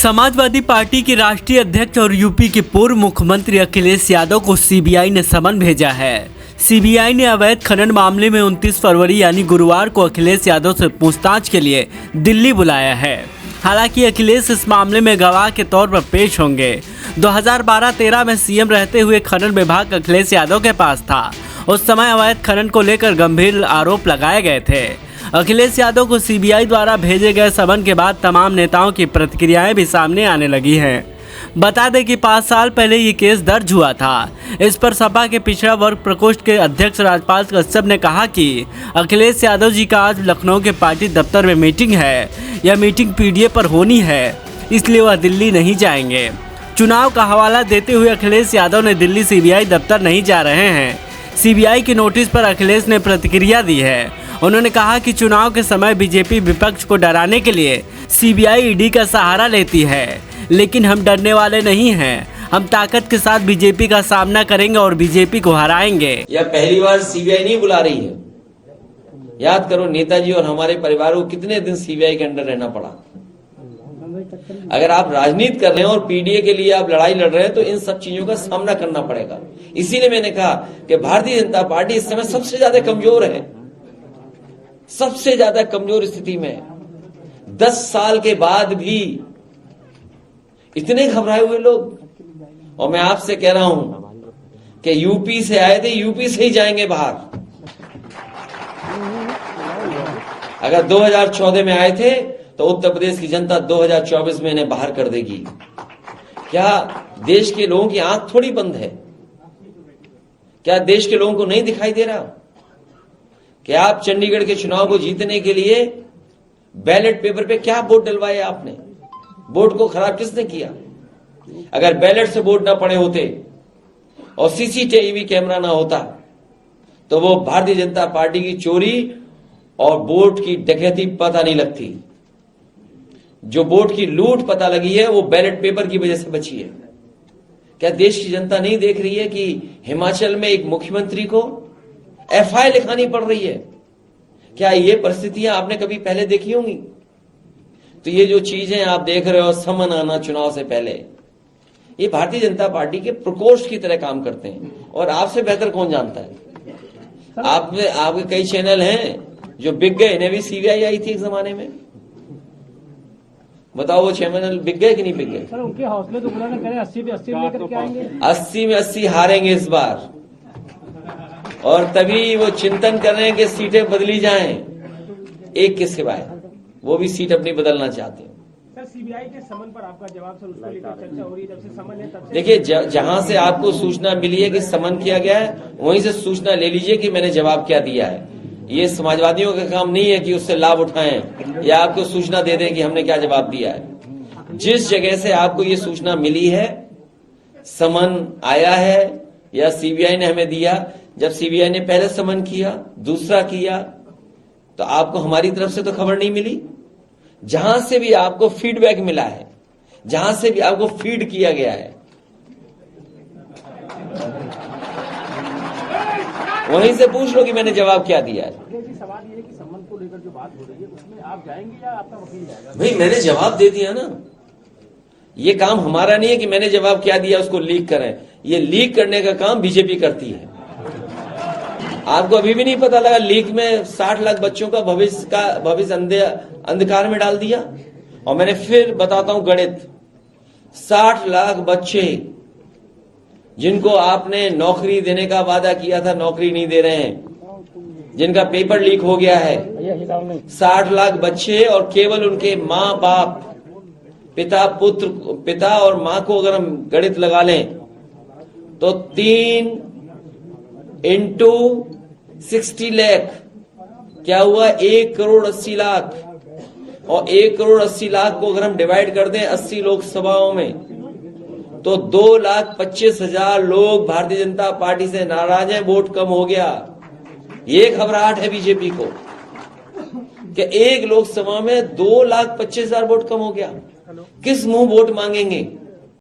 Samajwadi party के राष्ट्रीय अध्यक्ष और यूपी के पूर्व मुख्यमंत्री अखिलेश यादव को सीबीआई ने समन भेजा है। सीबीआई ने अवैध खनन मामले में 29 फरवरी यानी गुरुवार को अखिलेश यादव से पूछताछ के लिए दिल्ली बुलाया है। हालांकि अखिलेश इस मामले में गवाह के तौर पर पेश होंगे। 2012-13 में सीएम रहते हुए खनन विभाग अखिलेश यादव के पास था। उस समय अवैध खनन को लेकर गंभीर आरोप लगाए गए थे। अखिलेश यादव को सीबीआई द्वारा भेजे गए समन के बाद तमाम नेताओं की प्रतिक्रियाएं भी सामने आने लगी हैं। बता दें कि 5 साल पहले ये केस दर्ज हुआ था। इस पर सपा के पिछड़ा वर्ग प्रकोष्ठ के अध्यक्ष राजपाल कश्यप ने कहा कि अखिलेश यादव जी का आज लखनऊ के पार्टी दफ्तर में मीटिंग है। यह मीटिंग पीडीए पर होनी है, इसलिए वह दिल्ली नहीं जाएंगे। चुनाव का हवाला देते हुए अखिलेश यादव ने दिल्ली सीबीआई दफ्तर नहीं जा रहे हैं। सीबीआई के नोटिस पर अखिलेश ने प्रतिक्रिया दी है। उन्होंने कहा कि चुनाव के समय बीजेपी विपक्ष को डराने के लिए सीबीआई ईडी का सहारा लेती है, लेकिन हम डरने वाले नहीं हैं। हम ताकत के साथ बीजेपी का सामना करेंगे और बीजेपी को हराएंगे। यह पहली बार सीबीआई नहीं बुला रही है। याद करो नेताजी और हमारे परिवार को कितने दिन सीबीआई के अंडर रहना पड़ा। अगर आप राजनीति कर रहे हैं और पीडीए के लिए आप लड़ाई लड़ रहे हैं तो इन सब चीजों का सामना करना पड़ेगा। इसीलिए मैंने कहा कि भारतीय जनता पार्टी इस समय सबसे ज्यादा कमजोर है, सबसे ज्यादा कमजोर स्थिति में। 10 साल के बाद भी इतने घबराए हुए लोग। और मैं आपसे कह रहा हूं कि यूपी से आए थे, यूपी से ही जाएंगे बाहर। अगर 2014 में आए थे तो उत्तर प्रदेश की जनता 2024 में इन्हें बाहर कर देगी। क्या देश के लोगों की आंख थोड़ी बंद है? क्या देश के लोगों को नहीं दिखाई दे रहा कि आप चंडीगढ़ के चुनाव को जीतने के लिए बैलेट पेपर पे क्या वोट डलवाए आपने? वोट को खराब किसने किया? अगर बैलेट से वोट ना पड़े होते और सीसीटीवी कैमरा ना होता तो वो भारतीय जनता पार्टी की चोरी और वोट की डकैती पता नहीं लगती। जो वोट की लूट पता लगी है वो बैलेट पेपर की वजह से बची है। क्या देश की जनता नहीं देख रही है कि हिमाचल में एक मुख्यमंत्री को एफआईआर लिखानी पड़ रही है? क्या ये परिस्थितियां आपने कभी पहले देखी होंगी? तो ये जो चीजें आप देख रहे हो, समन आना चुनाव से पहले, ये भारतीय जनता पार्टी के प्रकोष्ठ की तरह काम करते हैं। और आपसे बेहतर कौन जानता है? आपके कई चैनल हैं जो बिक गए। इन्हें भी सीबीआई आई थी एक जमाने में। बताओ वो चैनल बिक गए कि नहीं बिक गए? सर उनके हौसले तो बुलंद करें। 80 में 80 लेकर के आएंगे। 80 में 80 हारेंगे इस बार। और तभी वो चिंतन कर रहे हैं कि सीटें बदली जाएं, एक के सिवाय। वो भी सीट अपनी बदलना चाहते हैं। सर सीबीआई के समन पर आपका जवाब, सर उसको लेकर चर्चा हो रही है जब से समन है तब से। देखिए, जहां से आपको सूचना मिली है कि समन किया गया है, वहीं से सूचना ले लीजिए कि मैंने जवाब क्या दिया है। ये समाजवादियों का काम नहीं है कि उससे लाभ उठाएं या आपको सूचना दे दें कि हमने क्या जवाब दिया है। जिस जगह से आपको ये सूचना मिली है, समन आया है या सीबीआई ने हमें दिया, जब सीबीआई ने पहले समन किया, दूसरा किया, तो आपको हमारी तरफ से तो खबर नहीं मिली। जहां से भी आपको फीडबैक मिला है, जहां से भी आपको फीड किया गया है, वहीं से पूछ लो कि मैंने जवाब क्या दिया है। सवाल ये है कि समन को लेकर जो बात हो रही है उसमें आप जाएंगे या आपका वकील जाएगा? भाई मैंने जवाब दे दिया ना। ये काम हमारा नहीं है कि मैंने जवाब क्या दिया उसको लीक करें। ये लीक करने का काम बीजेपी करती है। आपको अभी भी नहीं पता लगा लीक में 60 लाख बच्चों का भविष्य अंधकार में डाल दिया। और मैंने फिर बताता हूं गणित, 60 लाख बच्चे जिनको आपने नौकरी देने का वादा किया था, नौकरी नहीं दे रहे हैं, जिनका पेपर लीक हो गया है। 60 लाख बच्चे और केवल उनके माँ बाप, पिता और माँ को अगर हम गणित लगा लें तो 3 इंटू 60 लाख क्या हुआ? 1 करोड़ 80 लाख। और 1 करोड़ 80 लाख को अगर हम डिवाइड कर दें 80 लोकसभाओं में तो 2,25,000 लोग भारतीय जनता पार्टी से नाराज हैं। वोट कम हो गया। ये घबराहट है बीजेपी को कि एक लोकसभा में 2,25,000 वोट कम हो गया। किस मुंह वोट मांगेंगे?